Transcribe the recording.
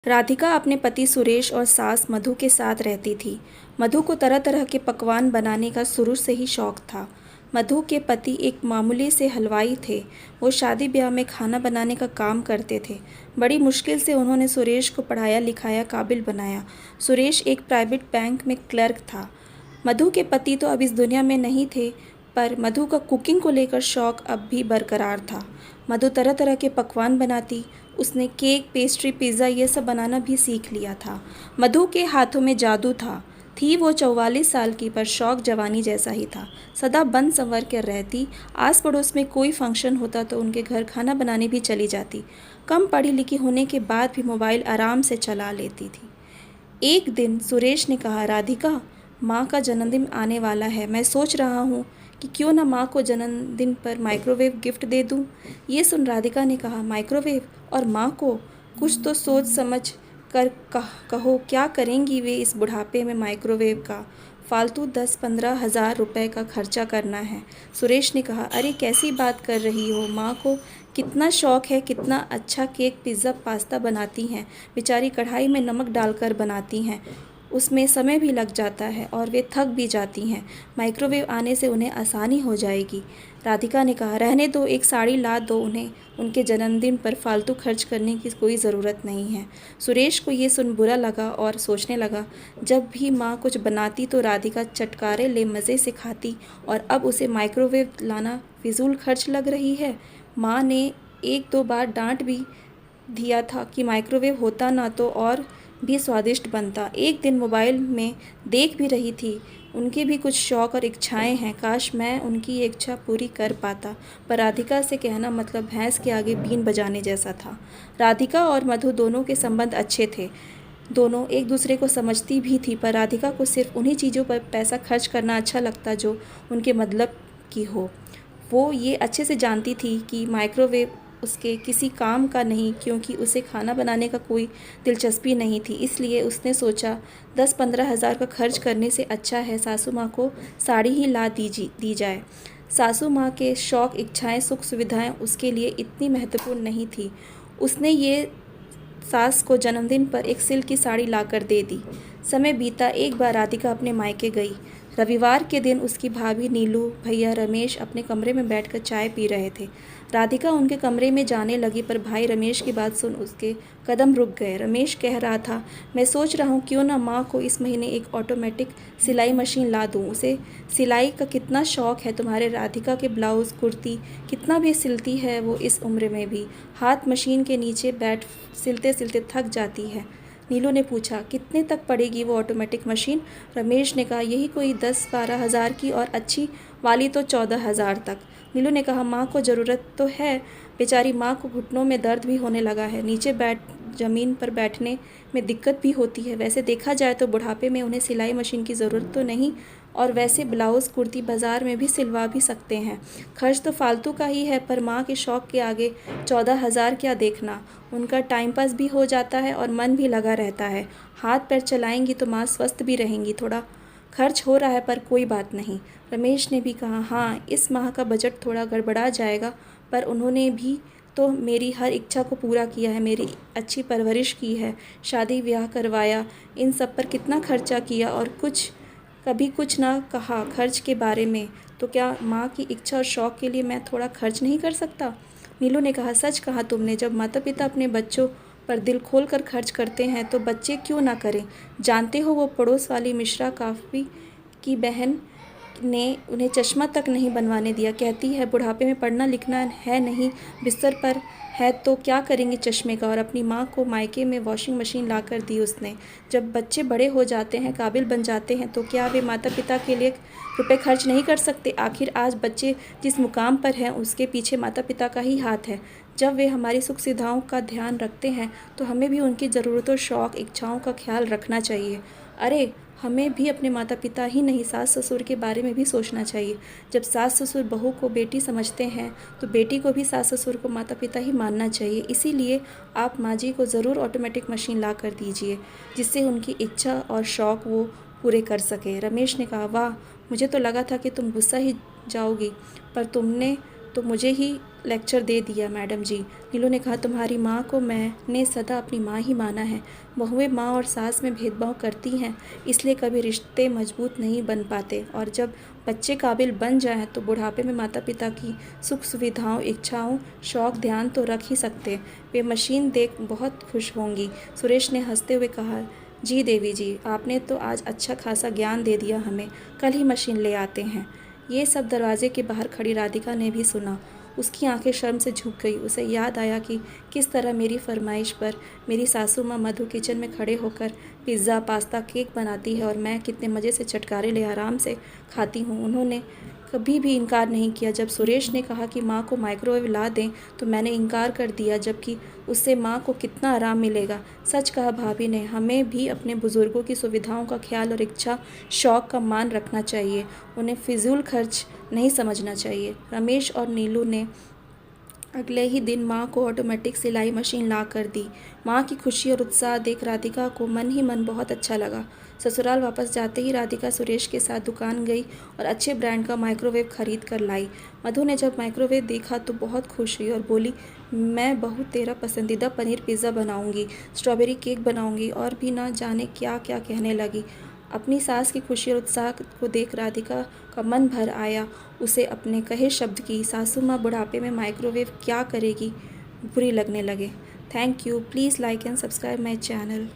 राधिका अपने पति सुरेश और सास मधु के साथ रहती थी। मधु को तरह तरह के पकवान बनाने का शुरू से ही शौक था। मधु के पति एक मामूली से हलवाई थे। वो शादी ब्याह में खाना बनाने का काम करते थे। बड़ी मुश्किल से उन्होंने सुरेश को पढ़ाया लिखाया काबिल बनाया। सुरेश एक प्राइवेट बैंक में क्लर्क था। मधु के पति तो अब इस दुनिया में नहीं थे, पर मधु का कुकिंग को लेकर शौक अब भी बरकरार था। मधु तरह तरह के पकवान बनाती। उसने केक, पेस्ट्री, पिज़्ज़ा ये सब बनाना भी सीख लिया था। मधु के हाथों में जादू था। थी वो 44 साल की, पर शौक जवानी जैसा ही था। सदा बन संवर कर रहती। आस पड़ोस में कोई फंक्शन होता तो उनके घर खाना बनाने भी चली जाती। कम पढ़ी लिखी होने के बाद भी मोबाइल आराम से चला लेती थी। एक दिन सुरेश ने कहा, राधिका, माँ का जन्मदिन आने वाला है। मैं सोच रहा हूँ कि क्यों ना माँ को जन्मदिन पर माइक्रोवेव गिफ्ट दे दूँ। ये सुन राधिका ने कहा, माइक्रोवेव और माँ को? कुछ तो सोच समझ कर कहो, क्या करेंगी वे इस बुढ़ापे में माइक्रोवेव का? फालतू 10-15 हज़ार रुपये का खर्चा करना है। सुरेश ने कहा, अरे कैसी बात कर रही हो? माँ को कितना शौक है, कितना अच्छा केक, पिज़्ज़ा, पास्ता बनाती हैं। बेचारी कढ़ाई में नमक डालकर बनाती हैं। उसमें समय भी लग जाता है और वे थक भी जाती हैं। माइक्रोवेव आने से उन्हें आसानी हो जाएगी। राधिका ने कहा, रहने दो, एक साड़ी ला दो उन्हें। उनके जन्मदिन पर फालतू खर्च करने की कोई ज़रूरत नहीं है। सुरेश को ये सुन बुरा लगा और सोचने लगा, जब भी माँ कुछ बनाती तो राधिका चटकारे ले मज़े से खाती, और अब उसे माइक्रोवेव लाना फिजूल खर्च लग रही है। माँ ने 1-2 बार डांट भी दिया था कि माइक्रोवेव होता ना तो और भी स्वादिष्ट बनता। एक दिन मोबाइल में देख भी रही थी, उनके भी कुछ शौक़ और इच्छाएं हैं। काश मैं उनकी ये इच्छा पूरी कर पाता। पर राधिका से कहना मतलब भैंस के आगे बीन बजाने जैसा था। राधिका और मधु दोनों के संबंध अच्छे थे। दोनों एक दूसरे को समझती भी थी, पर राधिका को सिर्फ उन्हीं चीज़ों पर पैसा खर्च करना अच्छा लगता जो उनके मतलब की हो। वो ये अच्छे से जानती थी कि माइक्रोवेव उसके किसी काम का नहीं, क्योंकि उसे खाना बनाने का कोई दिलचस्पी नहीं थी। इसलिए उसने सोचा 10-15 हज़ार का खर्च करने से अच्छा है सासू माँ को साड़ी ही ला दी जाए। सासू माँ के शौक़, इच्छाएं, सुख सुविधाएं उसके लिए इतनी महत्वपूर्ण नहीं थी। उसने ये सास को जन्मदिन पर एक सिल्क की साड़ी लाकर दे दी। समय बीता। एक बार राधिका अपने मायके गई। रविवार के दिन उसकी भाभी नीलू, भैया रमेश अपने कमरे में बैठकर चाय पी रहे थे। राधिका उनके कमरे में जाने लगी, पर भाई रमेश की बात सुन उसके कदम रुक गए। रमेश कह रहा था, मैं सोच रहा हूँ क्यों ना माँ को इस महीने एक ऑटोमेटिक सिलाई मशीन ला दूँ। उसे सिलाई का कितना शौक़ है। तुम्हारे राधिका के ब्लाउज़, कुर्ती कितना भी सिलती है वो इस उम्र में भी। हाथ मशीन के नीचे बैठ सिलते सिलते थक जाती है। नीलू ने पूछा, कितने तक पड़ेगी वो ऑटोमेटिक मशीन? रमेश ने कहा, यही कोई 10-12 हज़ार की, और अच्छी वाली तो 14 हज़ार तक। नीलू ने कहा, माँ को ज़रूरत तो है। बेचारी माँ को घुटनों में दर्द भी होने लगा है। नीचे ज़मीन पर बैठने में दिक्कत भी होती है। वैसे देखा जाए तो बुढ़ापे में उन्हें सिलाई मशीन की ज़रूरत तो नहीं, और वैसे ब्लाउज़, कुर्ती बाज़ार में भी सिलवा भी सकते हैं। खर्च तो फालतू का ही है, पर माँ के शौक़ के आगे 14 हज़ार क्या देखना। उनका टाइम पास भी हो जाता है और मन भी लगा रहता है। हाथ पैर चलाएंगी तो माँ स्वस्थ भी रहेंगी। थोड़ा खर्च हो रहा है, पर कोई बात नहीं। रमेश ने भी कहा, हाँ, इस माह का बजट थोड़ा गड़बड़ा जाएगा, पर उन्होंने भी तो मेरी हर इच्छा को पूरा किया है, मेरी अच्छी परवरिश की है, शादी ब्याह करवाया, इन सब पर कितना खर्चा किया, और कभी कुछ ना कहा खर्च के बारे में। तो क्या माँ की इच्छा और शौक़ के लिए मैं थोड़ा खर्च नहीं कर सकता? नीलू ने कहा, सच कहा तुमने। जब माता पिता अपने बच्चों पर दिल खोल कर खर्च करते हैं तो बच्चे क्यों ना करें। जानते हो, वो पड़ोस वाली मिश्रा काफ़ी की बहन ने उन्हें चश्मा तक नहीं बनवाने दिया। कहती है बुढ़ापे में पढ़ना लिखना है नहीं, बिस्तर पर है तो क्या करेंगे चश्मे का। और अपनी माँ को मायके में वॉशिंग मशीन ला कर दी उसने। जब बच्चे बड़े हो जाते हैं, काबिल बन जाते हैं, तो क्या वे माता पिता के लिए रुपए खर्च नहीं कर सकते? आखिर आज बच्चे जिस मुकाम पर हैं उसके पीछे माता पिता का ही हाथ है। जब वे हमारी सुख सुविधाओं का ध्यान रखते हैं तो हमें भी उनकी ज़रूरतों, शौक़, इच्छाओं का ख्याल रखना चाहिए। अरे, हमें भी अपने माता पिता ही नहीं, सास ससुर के बारे में भी सोचना चाहिए। जब सास ससुर बहू को बेटी समझते हैं तो बेटी को भी सास ससुर को माता पिता ही मानना चाहिए। इसीलिए आप माँ जी को ज़रूर ऑटोमेटिक मशीन ला कर दीजिए, जिससे उनकी इच्छा और शौक़ वो पूरे कर सके। रमेश ने कहा, वाह, मुझे तो लगा था कि तुम गुस्सा ही जाओगी, पर तुमने तो मुझे ही लेक्चर दे दिया मैडम जी। नीलू ने कहा, तुम्हारी माँ को मैंने सदा अपनी माँ ही माना है। बहुएं माँ और सास में भेदभाव करती हैं, इसलिए कभी रिश्ते मजबूत नहीं बन पाते, और जब बच्चे काबिल बन जाएं तो बुढ़ापे में माता पिता की सुख सुविधाओं, इच्छाओं, शौक ध्यान तो रख ही सकते। वे मशीन देख बहुत खुश होंगी। सुरेश ने हंसते हुए कहा, जी देवी जी, आपने तो आज अच्छा खासा ज्ञान दे दिया हमें, कल ही मशीन ले आते हैं। ये सब दरवाजे के बाहर खड़ी राधिका ने भी सुना। उसकी आंखें शर्म से झुक गई। उसे याद आया कि किस तरह मेरी फरमाइश पर मेरी सासू माँ मधु किचन में खड़े होकर पिज़्ज़ा, पास्ता, केक बनाती है और मैं कितने मज़े से चटकारे ले आराम से खाती हूँ। उन्होंने कभी भी इनकार नहीं किया। जब सुरेश ने कहा कि माँ को माइक्रोवेव ला दें तो मैंने इनकार कर दिया, जबकि उससे माँ को कितना आराम मिलेगा। सच कहा भाभी ने, हमें भी अपने बुज़ुर्गों की सुविधाओं का ख्याल और इच्छा शौक़ का मान रखना चाहिए, उन्हें फिजूल खर्च नहीं समझना चाहिए। रमेश और नीलू ने अगले ही दिन माँ को ऑटोमेटिक सिलाई मशीन ला कर दी। माँ की खुशी और उत्साह देख राधिका को मन ही मन बहुत अच्छा लगा। ससुराल वापस जाते ही राधिका सुरेश के साथ दुकान गई और अच्छे ब्रांड का माइक्रोवेव खरीद कर लाई। मधु ने जब माइक्रोवेव देखा तो बहुत खुश हुई और बोली, मैं बहू तेरा पसंदीदा पनीर पिज़्ज़ा बनाऊंगी, स्ट्रॉबेरी केक बनाऊंगी, और भी ना जाने क्या क्या कहने लगी। अपनी सास की खुशी और उत्साह को देख राधिका का मन भर आया। उसे अपने कहे शब्द की सासू माँ बुढ़ापे में माइक्रोवेव क्या करेगी बुरी लगने लगे। Thank you. Please like and subscribe my channel.